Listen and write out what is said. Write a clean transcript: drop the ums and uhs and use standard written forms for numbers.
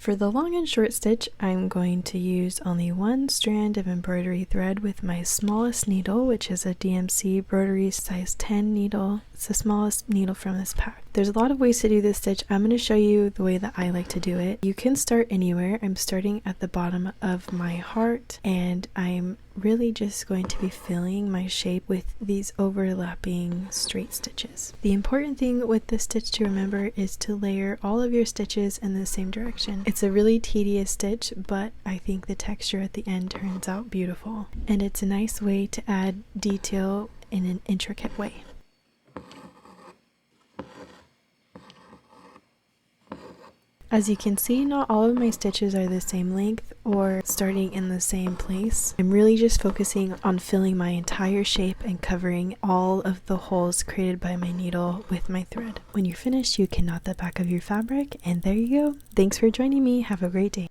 For the long and short stitch, I'm going to use only one strand of embroidery thread with my smallest needle, which is a DMC embroidery size 10 needle. It's the smallest needle from this pack. There's a lot of ways to do this stitch. I'm going to show you the way that I like to do it. You can start anywhere. I'm starting at the bottom of my heart, and I'm really just going to be filling my shape with these overlapping straight stitches. The important thing with this stitch to remember is to layer all of your stitches in the same direction. It's a really tedious stitch, but I think the texture at the end turns out beautiful, and it's a nice way to add detail in an intricate way. As you can see, not all of my stitches are the same length or starting in the same place. I'm really just focusing on filling my entire shape and covering all of the holes created by my needle with my thread. When you're finished, you can knot the back of your fabric, and there you go. Thanks for joining me. Have a great day.